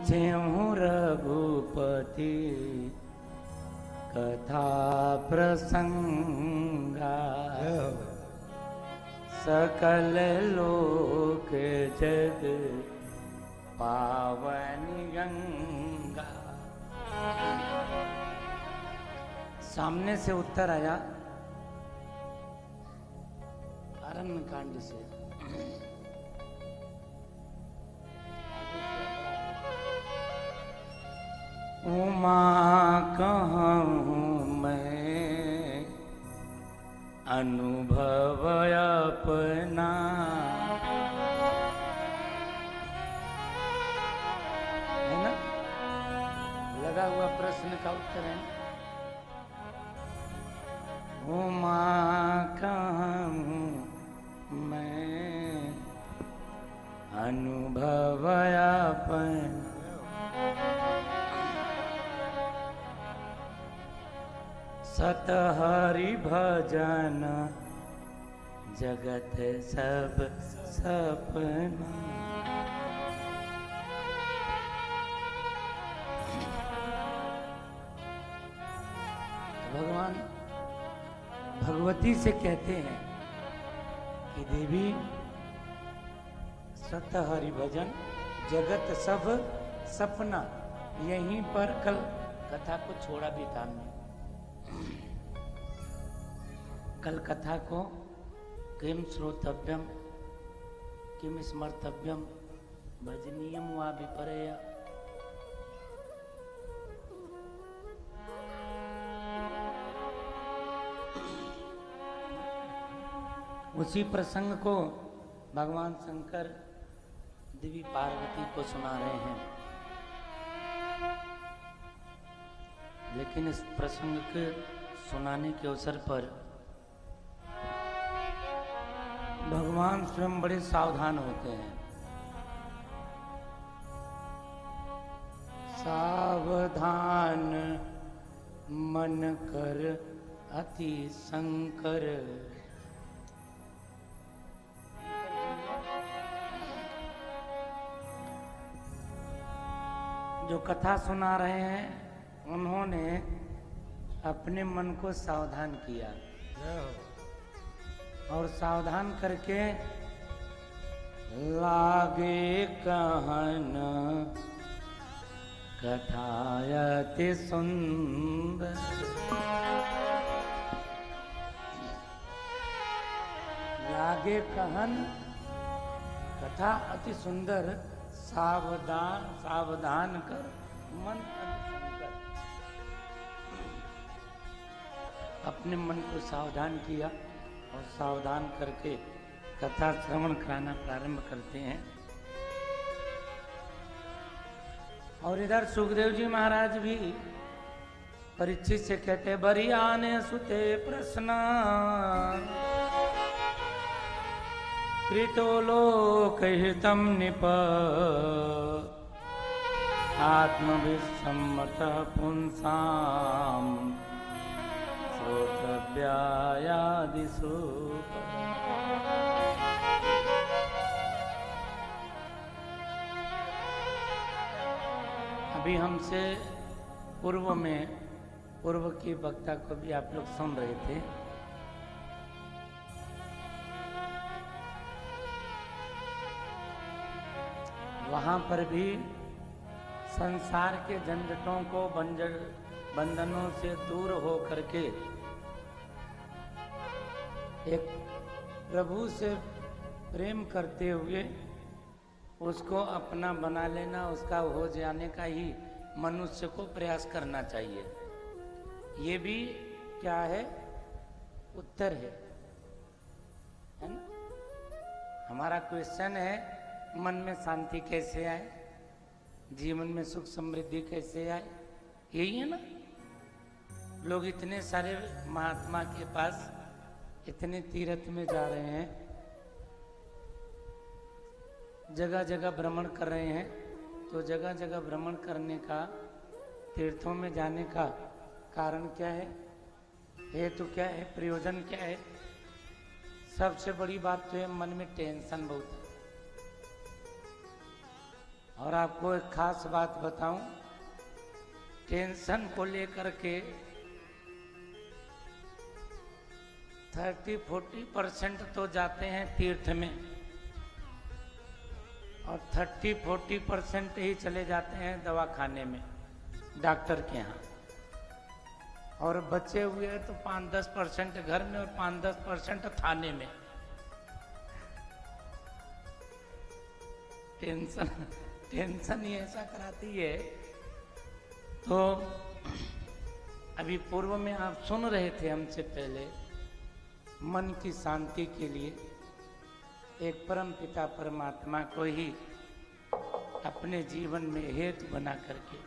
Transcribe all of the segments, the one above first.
ज्यों रघुपति कथा प्रसंगा सकल लोक जग पावन गंगा। सामने से उत्तर आया अरण्य कांड से। उमा कहूँ मैं अनुभव अपना, है ना? लगा हुआ प्रश्न का उत्तर है। उमा कहूँ मैं अनुभव अपना, सत हरि भजन जगत सब सपना। भगवान भगवती से कहते हैं कि देवी सत हरि भजन जगत सब सपना। यहीं पर कल कथा को छोड़ा भी था हमने। कल कथा को किम श्रोतव्यम किम स्मर्तव्यम भजनीयम वा विपर्य, उसी प्रसंग को भगवान शंकर देवी पार्वती को सुना रहे हैं। लेकिन इस प्रसंग के सुनाने के अवसर पर भगवान स्वयं बड़े सावधान होते हैं। सावधान मन कर अति संकर, जो कथा सुना रहे हैं उन्होंने अपने मन को सावधान किया और सावधान करके लागे कहन कथायति सुंदर। लागे कहन कथा अति सुंदर, सावधान सावधान कर मन अति सुंदर। अपने मन को सावधान किया और सावधान करके कथा श्रवण कराना प्रारंभ करते हैं। और इधर सुखदेव जी महाराज भी परीक्षित से कहते, बरी आने सुते प्रश्न कृतो लोक हितम निप आत्मविसम्मत पुंसाम श्रोतव्यायादिषु। अभी हमसे पूर्व की वक्ता को भी आप लोग सुन रहे थे। वहां पर भी संसार के झंझटों को बंधनों से दूर हो करके एक प्रभु से प्रेम करते हुए उसको अपना बना लेना, उसका हो जाने का ही मनुष्य को प्रयास करना चाहिए। ये भी क्या है? उत्तर है ना? हमारा क्वेश्चन है, मन में शांति कैसे आए, जीवन में सुख समृद्धि कैसे आए? यही है ना। लोग इतने सारे महात्मा के पास इतने तीर्थ में जा रहे हैं, जगह जगह भ्रमण कर रहे हैं। तो जगह जगह भ्रमण करने का, तीर्थों में जाने का कारण क्या है? हेतु क्या है? प्रयोजन क्या है? सबसे बड़ी बात तो है मन में टेंशन बहुत है। और आपको एक खास बात बताऊं, टेंशन को लेकर के 30-40% तो जाते हैं तीर्थ में और 30-40% ही चले जाते हैं दवाखाने में, डॉक्टर के यहाँ, और बचे हुए तो 5-10% घर में और 5-10% थाने में। टेंशन ही ऐसा कराती है। तो अभी पूर्व में आप सुन रहे थे हमसे पहले, मन की शांति के लिए एक परम पिता परमात्मा को ही अपने जीवन में हेतु बना करके,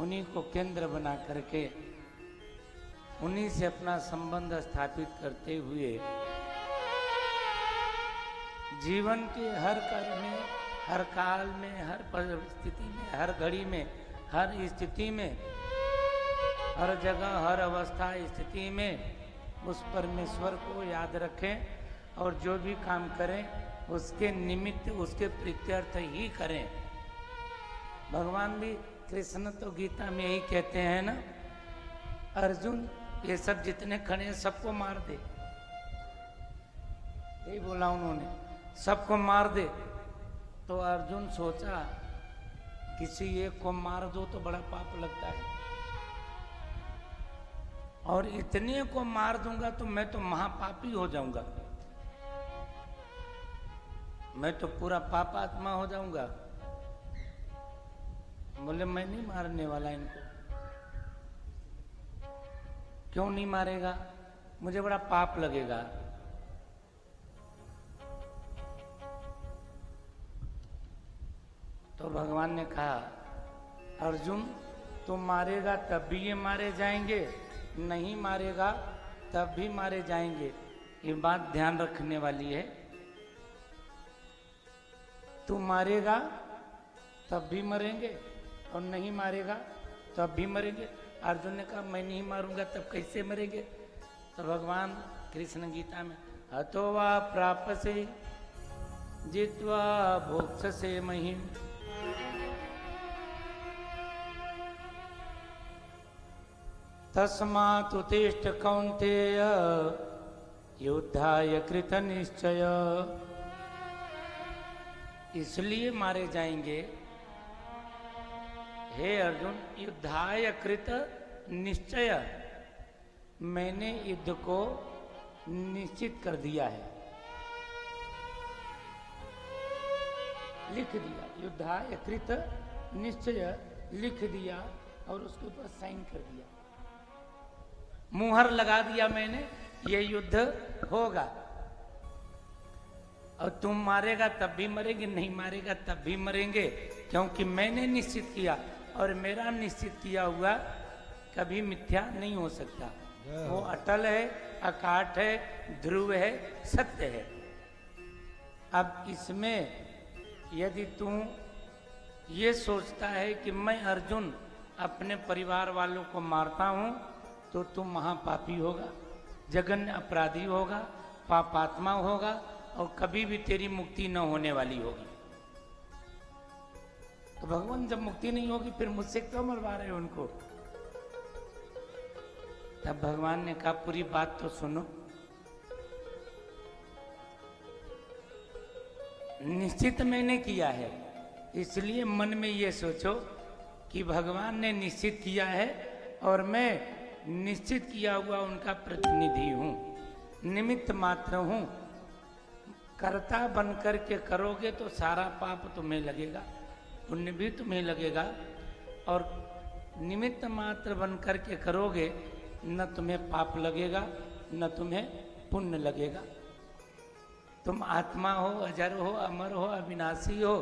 उन्हीं को केंद्र बना करके, उन्हीं से अपना संबंध स्थापित करते हुए जीवन के हर कर्म में, हर काल में, हर परिस्थिति में, हर घड़ी में, हर स्थिति में, हर जगह, हर अवस्था स्थिति में उस परमेश्वर को याद रखें और जो भी काम करें उसके निमित्त, उसके प्रीत्यर्थ ही करें। भगवान भी, कृष्ण तो गीता में यही कहते हैं ना, अर्जुन ये सब जितने खड़े हैं सबको मार दे, यही बोला उन्होंने, सबको मार दे। तो अर्जुन सोचा किसी एक को मार दो तो बड़ा पाप लगता है, और इतने को मार दूंगा तो मैं तो महापापी हो जाऊंगा, मैं तो पूरा पापात्मा हो जाऊंगा। बोले मैं नहीं मारने वाला इनको। क्यों नहीं मारेगा? मुझे बड़ा पाप लगेगा। तो भगवान ने कहा, अर्जुन तुम मारेगा तब भी ये मारे जाएंगे, नहीं मारेगा तब भी मारे जाएंगे। ये बात ध्यान रखने वाली है। तू मारेगा तब भी मरेंगे और नहीं मारेगा तब भी मरेंगे। अर्जुन ने कहा मैं नहीं मारूंगा तब कैसे मरेंगे? तो भगवान कृष्ण गीता में, हतो वा प्राप्से जित्वा भोक्ष्यसे महीम, तस्मात् उत्तिष्ठ कौन्तेय युद्धाय कृत निश्चय। इसलिए मारे जाएंगे हे अर्जुन, युद्धाय कृत निश्चय, मैंने युद्ध को निश्चित कर दिया है, लिख दिया। युद्धाय कृत निश्चय लिख दिया और उसके ऊपर साइन कर दिया, मुहर लगा दिया मैंने, ये युद्ध होगा। और तुम मारेगा तब भी मरेंगे, नहीं मारेगा तब भी मरेंगे, क्योंकि मैंने निश्चित किया और मेरा निश्चित किया हुआ कभी मिथ्या नहीं हो सकता। वो अटल है, अकाट है, ध्रुव है, सत्य है। अब इसमें यदि तू ये सोचता है कि मैं अर्जुन अपने परिवार वालों को मारता हूं, तो तू महापापी होगा, जघन्य अपराधी होगा, पापात्मा होगा और कभी भी तेरी मुक्ति न होने वाली होगी। तो भगवान जब मुक्ति नहीं होगी फिर मुझसे क्यों मरवा रहे हो उनको? तब भगवान ने कहा पूरी बात तो सुनो। निश्चित मैंने किया है, इसलिए मन में ये सोचो कि भगवान ने निश्चित किया है और मैं निश्चित किया हुआ उनका प्रतिनिधि हूं, निमित्त मात्र हूं। कर्ता बनकर के करोगे तो सारा पाप तुम्हें लगेगा, पुण्य भी तुम्हें लगेगा, और निमित्त मात्र बनकर के करोगे न तुम्हें पाप लगेगा न तुम्हें पुण्य लगेगा। तुम आत्मा हो, अजर हो, अमर हो, अविनाशी हो,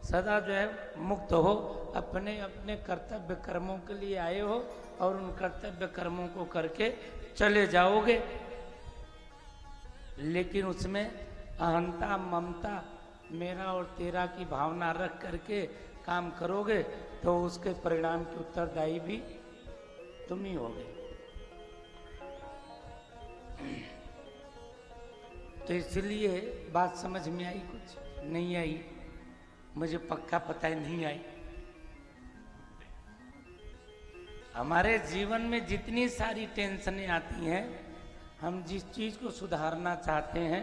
सदा जो है मुक्त हो, अपने अपने कर्तव्य कर्मों के लिए आए हो और उन कर्तव्य कर्मों को करके चले जाओगे। लेकिन उसमें अहंता, ममता, मेरा और तेरा की भावना रख करके काम करोगे तो उसके परिणाम के उत्तरदायी भी तुम ही होगे। तो इसलिए बात समझ में आई? कुछ नहीं आई? मुझे पक्का पता ही नहीं आई। हमारे जीवन में जितनी सारी टेंशनें आती हैं, हम जिस चीज को सुधारना चाहते हैं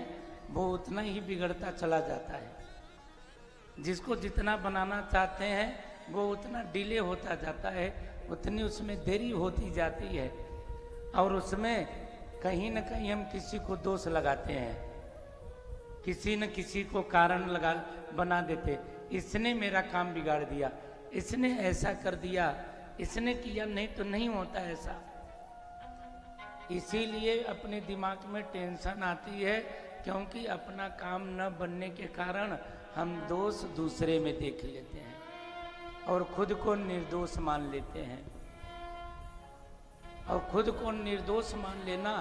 वो उतना ही बिगड़ता चला जाता है। जिसको जितना बनाना चाहते हैं वो उतना डिले होता जाता है, उतनी उसमें देरी होती जाती है, और उसमें कहीं न कहीं हम किसी को दोष लगाते हैं, किसी न किसी को कारण लगा बना देते। इसने मेरा काम बिगाड़ दिया, इसने ऐसा कर दिया, इसने किया, नहीं तो नहीं होता ऐसा। इसीलिए अपने दिमाग में टेंशन आती है, क्योंकि अपना काम न बनने के कारण हम दोष दूसरे में देख लेते हैं और खुद को निर्दोष मान लेते हैं। और खुद को निर्दोष मान लेना,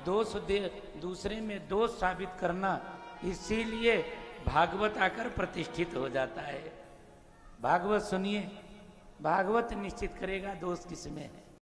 दोष दे दूसरे में दोष साबित करना, इसीलिए भागवत आकर प्रतिष्ठित हो जाता है। भागवत सुनिए, भागवत निश्चित करेगा दोष किसमें है।